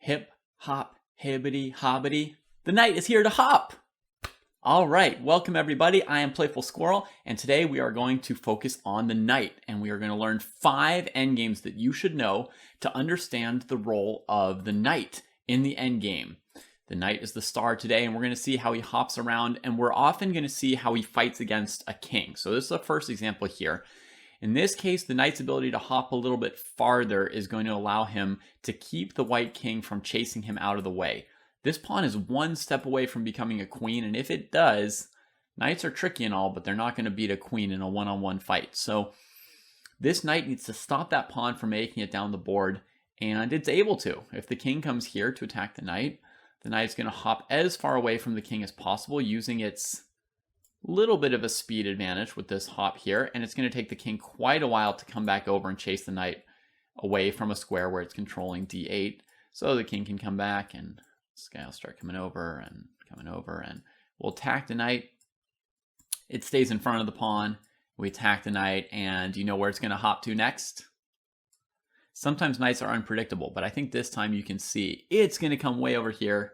Hip, hop, hibbity, hobbity. The knight is here to hop! All right, welcome everybody. I am PlayfulSquirrel, and today we are going to focus on the knight, and we are going to learn 5 endgames that you should know to understand the role of the knight in the endgame. The knight is the star today, and we're going to see how he hops around, and we're often going to see how he fights against a king. So this is the first example here. In this case, the knight's ability to hop a little bit farther is going to allow him to keep the white king from chasing him out of the way. This pawn is one step away from becoming a queen, and if it does, knights are tricky and all, but they're not going to beat a queen in a one-on-one fight. So this knight needs to stop that pawn from making it down the board, and it's able to. If the king comes here to attack the knight is going to hop as far away from the king as possible, using its little bit of a speed advantage with this hop here, and it's going to take the king quite a while to come back over and chase the knight away from a square where it's controlling d8. So the king can come back, and this guy will start coming over, and we'll attack the knight. It stays in front of the pawn. We attack the knight, and you know where it's going to hop to next? Sometimes knights are unpredictable, but I think this time you can see it's going to come way over here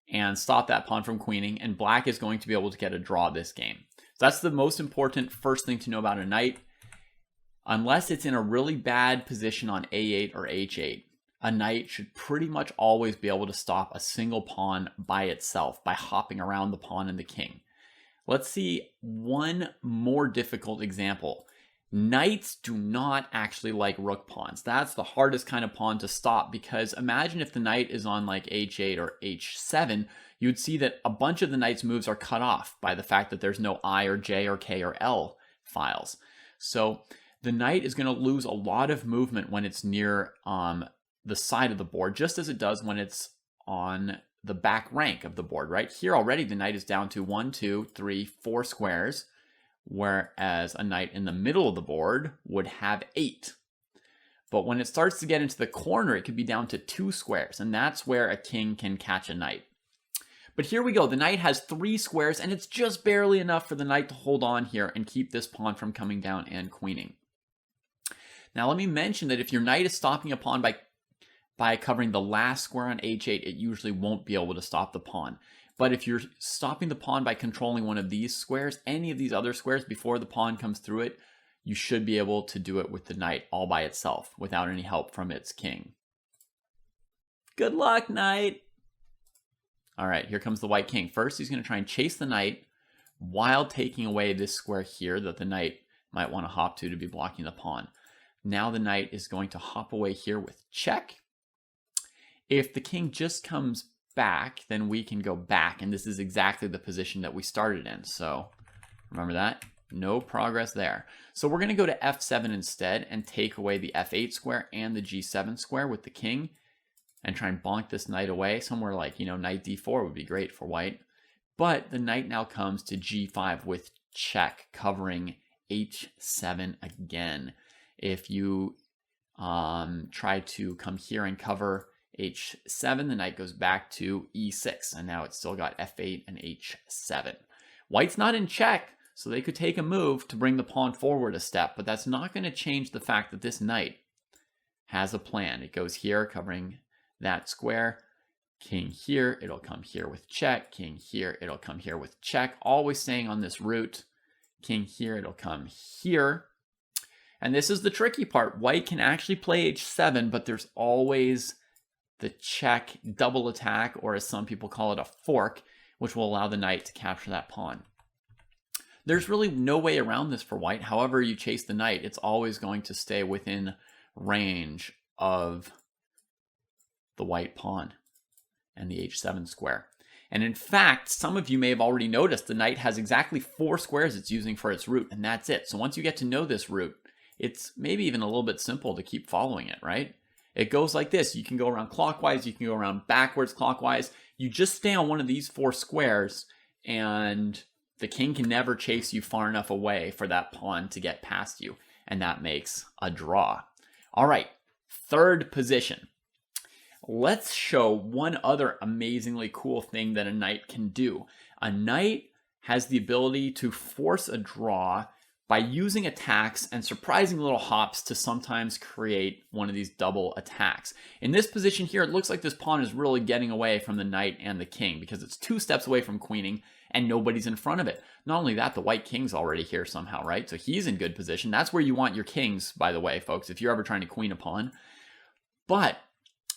and stop that pawn from queening, and black is going to be able to get a draw this game. So that's the most important first thing to know about a knight. Unless it's in a really bad position on a8 or h8, a knight should pretty much always be able to stop a single pawn by itself by hopping around the pawn and the king. Let's see one more difficult example. Knights do not actually like rook pawns. That's the hardest kind of pawn to stop, because imagine if the knight is on like h8 or h7, you'd see that a bunch of the knight's moves are cut off by the fact that there's no I or J or K or L files. So the knight is going to lose a lot of movement when it's near the side of the board, just as it does when it's on the back rank of the board, right? Here already the knight is down to 1, 2, 3, 4 squares, whereas a knight in the middle of the board would have 8. But when it starts to get into the corner, it could be down to 2 squares, and that's where a king can catch a knight. But here we go. The knight has 3 squares, and it's just barely enough for the knight to hold on here and keep this pawn from coming down and queening. Now let me mention that if your knight is stopping a pawn by covering the last square on h8, it usually won't be able to stop the pawn. But if you're stopping the pawn by controlling one of these squares, any of these other squares before the pawn comes through it, you should be able to do it with the knight all by itself without any help from its king. Good luck, knight! All right, here comes the white king. First, he's going to try and chase the knight while taking away this square here that the knight might want to hop to be blocking the pawn. Now the knight is going to hop away here with check. If the king just comes back, then we can go back, and this is exactly the position that we started in. So remember that? No progress there. So we're going to go to f7 instead and take away the f8 square and the g7 square with the king and try and bonk this knight away. Somewhere like, knight d4 would be great for white. But the knight now comes to g5 with check, covering h7 again. If you try to come here and cover h7, the knight goes back to e6, and now it's still got f8 and h7. White's not in check, so they could take a move to bring the pawn forward a step, but that's not going to change the fact that this knight has a plan. It goes here, covering that square. King here, it'll come here with check. King here, it'll come here with check. Always staying on this route. King here, it'll come here. And this is the tricky part. White can actually play h7, but there's always the check double attack, or as some people call it, a fork, which will allow the knight to capture that pawn. There's really no way around this for white. However you chase the knight, it's always going to stay within range of the white pawn and the h7 square. And in fact, some of you may have already noticed the knight has exactly 4 squares it's using for its route, and that's it. So once you get to know this route, it's maybe even a little bit simple to keep following it, right? It goes like this. You can go around clockwise. You can go around backwards clockwise. You just stay on one of these 4 squares, and the king can never chase you far enough away for that pawn to get past you. And that makes a draw. All right, third position. Let's show one other amazingly cool thing that a knight can do. A knight has the ability to force a draw by using attacks and surprising little hops to sometimes create one of these double attacks. In this position here, it looks like this pawn is really getting away from the knight and the king because it's 2 steps away from queening and nobody's in front of it. Not only that, the white king's already here somehow, right? So he's in good position. That's where you want your kings, by the way, folks, if you're ever trying to queen a pawn. But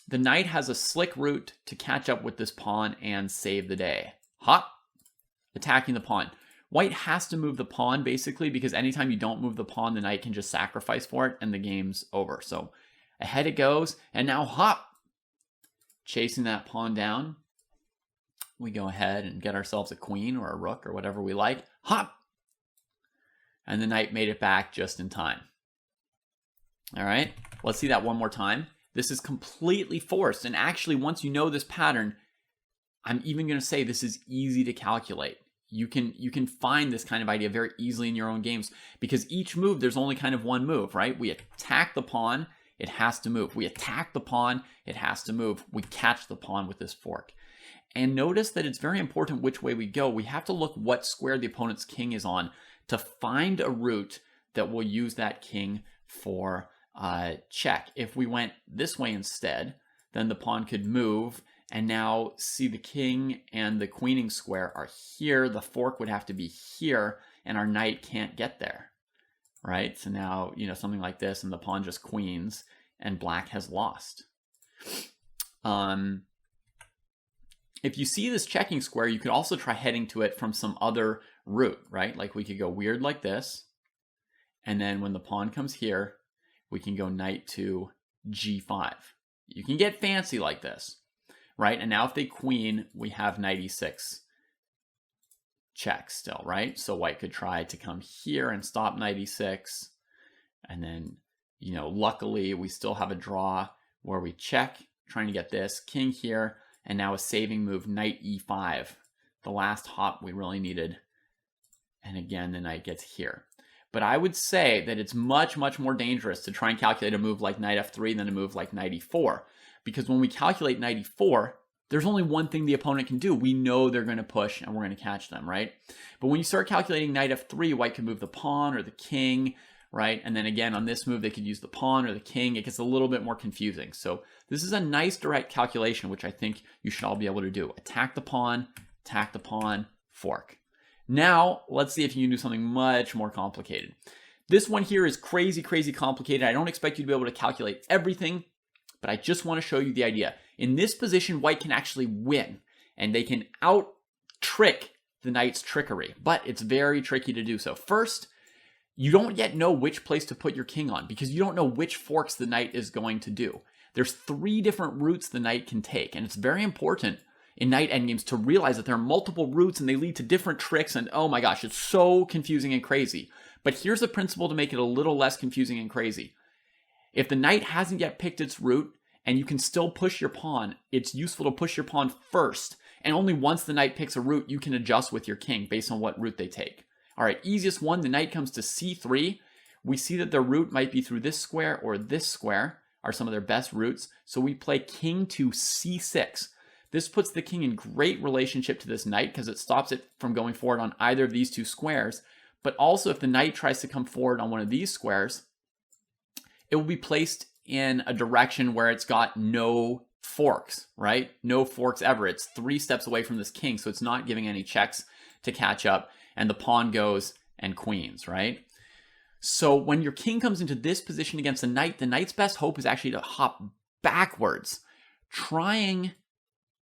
the knight has a slick route to catch up with this pawn and save the day. Hop, attacking the pawn. White has to move the pawn, basically, because anytime you don't move the pawn, the knight can just sacrifice for it, and the game's over. So ahead it goes, and now hop! Chasing that pawn down. We go ahead and get ourselves a queen or a rook or whatever we like. Hop! And the knight made it back just in time. All right, let's see that one more time. This is completely forced, and actually, once you know this pattern, I'm even going to say this is easy to calculate. You can find this kind of idea very easily in your own games because each move, there's only kind of one move, right? We attack the pawn, it has to move. We attack the pawn, it has to move. We catch the pawn with this fork. And notice that it's very important which way we go. We have to look what square the opponent's king is on to find a route that will use that king for check. If we went this way instead, then the pawn could move. And now see the king and the queening square are here. The fork would have to be here and our knight can't get there, right? So now, something like this and the pawn just queens and black has lost. If you see this checking square, you could also try heading to it from some other route, right? Like we could go weird like this. And then when the pawn comes here, we can go knight to g5. You can get fancy like this. Right, and now if they queen, we have knight e6 check still, right? So white could try to come here and stop knight e6. And then, luckily we still have a draw where we check, trying to get this king here. And now a saving move, knight e5. The last hop we really needed. And again, the knight gets here. But I would say that it's much, much more dangerous to try and calculate a move like knight f3 than a move like knight e4. Because when we calculate knight e4, there's only one thing the opponent can do. We know they're going to push and we're going to catch them, right? But when you start calculating knight f3, white can move the pawn or the king, right? And then again, on this move, they could use the pawn or the king. It gets a little bit more confusing. So this is a nice direct calculation, which I think you should all be able to do. Attack the pawn, fork. Now, let's see if you can do something much more complicated. This one here is crazy, crazy complicated. I don't expect you to be able to calculate everything, but I just want to show you the idea. In this position, white can actually win, and they can out-trick the knight's trickery, but it's very tricky to do so. First, you don't yet know which place to put your king on because you don't know which forks the knight is going to do. There's 3 different routes the knight can take, and it's very important in Knight Endgames to realize that there are multiple routes and they lead to different tricks, and oh my gosh, it's so confusing and crazy. But here's a principle to make it a little less confusing and crazy. If the knight hasn't yet picked its route and you can still push your pawn, it's useful to push your pawn first. And only once the knight picks a route, you can adjust with your king based on what route they take. All right, easiest one, the knight comes to c3. We see that their route might be through this square or this square are some of their best routes. So we play king to c6. This puts the king in great relationship to this knight because it stops it from going forward on either of these 2 squares. But also if the knight tries to come forward on one of these squares, it will be placed in a direction where it's got no forks, right? No forks ever. It's 3 steps away from this king, so it's not giving any checks to catch up, and the pawn goes and queens, right? So when your king comes into this position against the knight's best hope is actually to hop backwards, trying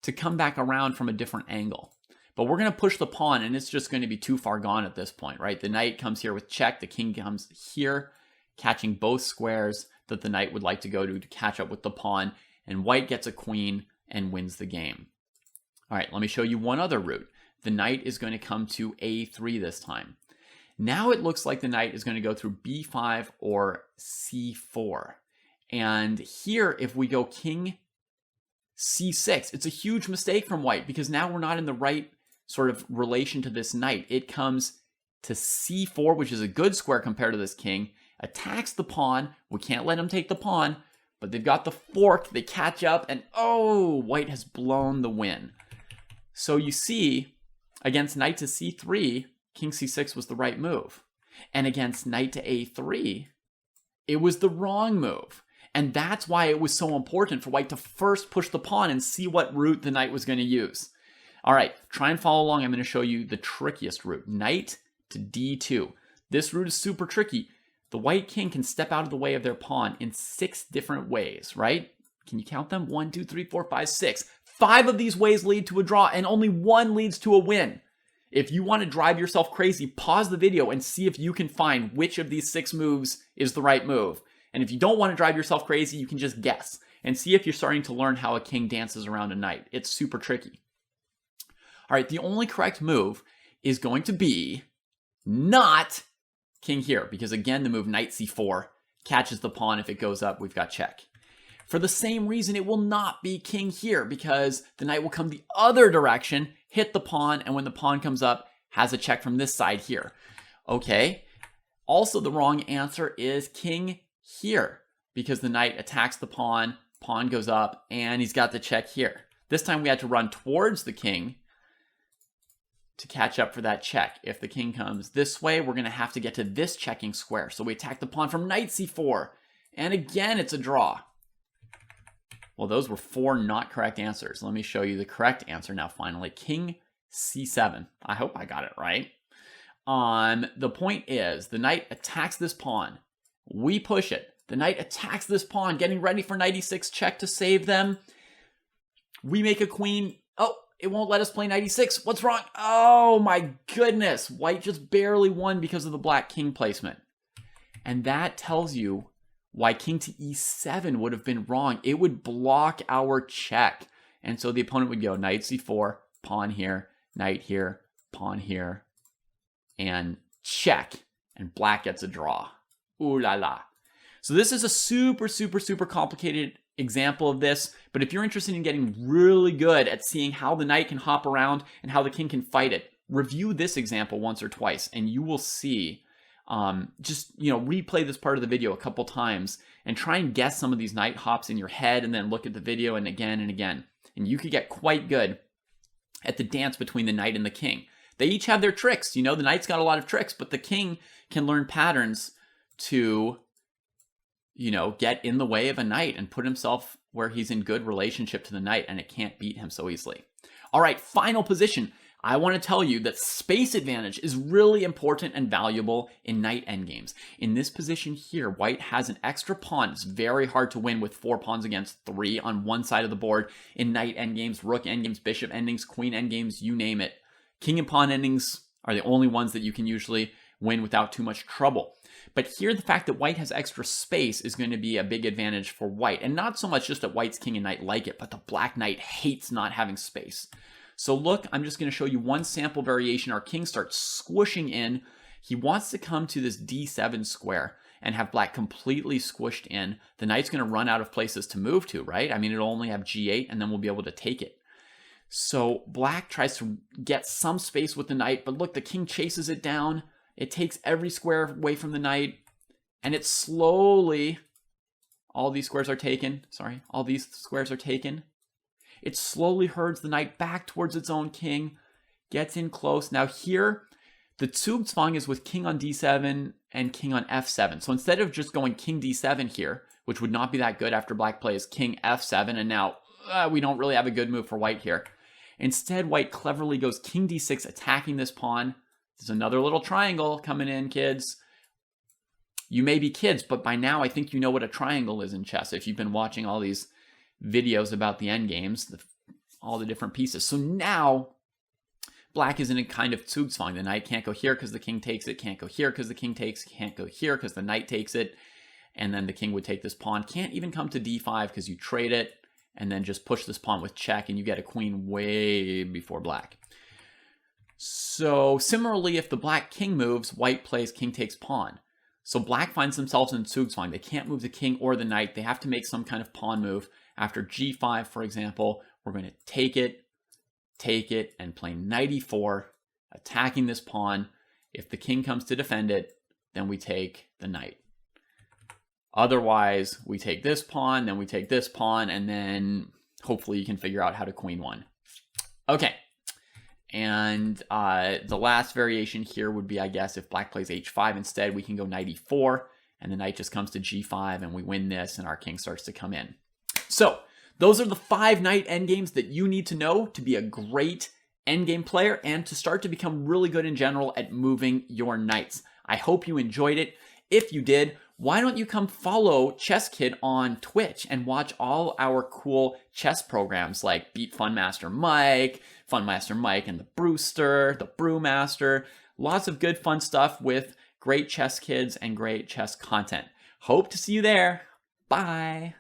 to come back around from a different angle. But we're going to push the pawn, and it's just going to be too far gone at this point, right? The knight comes here with check, the king comes here, catching both squares that the knight would like to go to catch up with the pawn, and white gets a queen and wins the game. All right, let me show you one other route. The knight is going to come to a3 this time. Now it looks like the knight is going to go through b5 or c4. And here, if we go king c6, it's a huge mistake from white because now we're not in the right sort of relation to this knight. It comes to c4, which is a good square compared to this king, attacks the pawn. We can't let him take the pawn, but they've got the fork. They catch up, and oh, white has blown the win. So you see, against knight to c3, king c6 was the right move. And against knight to a3, it was the wrong move. And that's why it was so important for white to first push the pawn and see what route the knight was going to use. All right, try and follow along. I'm going to show you the trickiest route, knight to d2. This route is super tricky. The white king can step out of the way of their pawn in 6 different ways, right? Can you count them? 1, 2, 3, 4, 5, 6. 5 of these ways lead to a draw, and only 1 leads to a win. If you want to drive yourself crazy, pause the video and see if you can find which of these 6 moves is the right move. And if you don't want to drive yourself crazy, you can just guess and see if you're starting to learn how a king dances around a knight. It's super tricky. All right, the only correct move is going to be not king here, because again, the move knight c4 catches the pawn. If it goes up, we've got check. For the same reason, it will not be king here, because the knight will come the other direction, hit the pawn, and when the pawn comes up, has a check from this side here. Okay. Also, the wrong answer is king here, because the knight attacks the pawn goes up, and he's got the check here. This time we had to run towards the king to catch up for that check. If the king comes this way, we're going to have to get to this checking square. So we attack the pawn from knight c4, and again, it's a draw. Well, those were 4 not correct answers. Let me show you the correct answer now, finally. King c7. I hope I got it right. The point is, the knight attacks this pawn. We push it. The knight attacks this pawn, getting ready for knight e6 check to save them. We make a queen. Oh, it won't let us play knight e6. What's wrong? Oh my goodness. White just barely won because of the black king placement. And that tells you why king to e7 would have been wrong. It would block our check. And so the opponent would go knight c4, pawn here, knight here, pawn here, and check. And black gets a draw. Ooh la la. So this is a super, super, super complicated example of this. But if you're interested in getting really good at seeing how the knight can hop around and how the king can fight it, review this example once or twice, and you will see. Just, replay this part of the video a couple times and try and guess some of these knight hops in your head, and then look at the video and again and again. And you could get quite good at the dance between the knight and the king. They each have their tricks. The knight's got a lot of tricks, but the king can learn patterns to, get in the way of a knight and put himself where he's in good relationship to the knight, and it can't beat him so easily. All right, final position. I want to tell you that space advantage is really important and valuable in Knight Endgames. In this position here, white has an extra pawn. It's very hard to win with 4 pawns against 3 on one side of the board. In Knight Endgames, Rook Endgames, Bishop Endings, Queen Endgames, you name it. King and Pawn Endings are the only ones that you can usually win without too much trouble. But here, the fact that white has extra space is going to be a big advantage for white. And not so much just that white's king and knight like it, but the black knight hates not having space. So look, I'm just going to show you one sample variation. Our king starts squishing in. He wants to come to this d7 square and have black completely squished in. The knight's going to run out of places to move to, right? I mean, it'll only have g8, and then we'll be able to take it. So black tries to get some space with the knight, but look, the king chases it down. It takes every square away from the knight, and it slowly, all these squares are taken. It slowly herds the knight back towards its own king, gets in close. Now here, the Zugzwang is with king on d7 and king on f7. So instead of just going king d7 here, which would not be that good after black plays king f7, and now we don't really have a good move for white here. Instead, white cleverly goes king d6, attacking this pawn. There's another little triangle coming in, kids. You may be kids, but by now I think you know what a triangle is in chess if you've been watching all these videos about the endgames, all the different pieces. So now black is in a kind of Zugzwang. The knight can't go here because the king takes it, can't go here because the king takes, can't go here because the knight takes it, and then the king would take this pawn. Can't even come to d5 because you trade it, and then just push this pawn with check, and you get a queen way before black. So similarly, if the black king moves, white plays king takes pawn. So black finds themselves in Zugzwang. They can't move the king or the knight. They have to make some kind of pawn move. After g5, for example, we're going to take it, and play knight e4, attacking this pawn. If the king comes to defend it, then we take the knight. Otherwise, we take this pawn, then we take this pawn, and then hopefully you can figure out how to queen one. Okay, And the last variation here would be, I guess, if black plays h5 instead, we can go knight e4, and the knight just comes to g5, and we win this, and our king starts to come in. So those are the 5 knight endgames that you need to know to be a great endgame player and to start to become really good in general at moving your knights. I hope you enjoyed it. If you did, why don't you come follow ChessKid on Twitch and watch all our cool chess programs like Beat Funmaster Mike and the Brewster, the Brewmaster. Lots of good fun stuff with great chess kids and great chess content. Hope to see you there. Bye.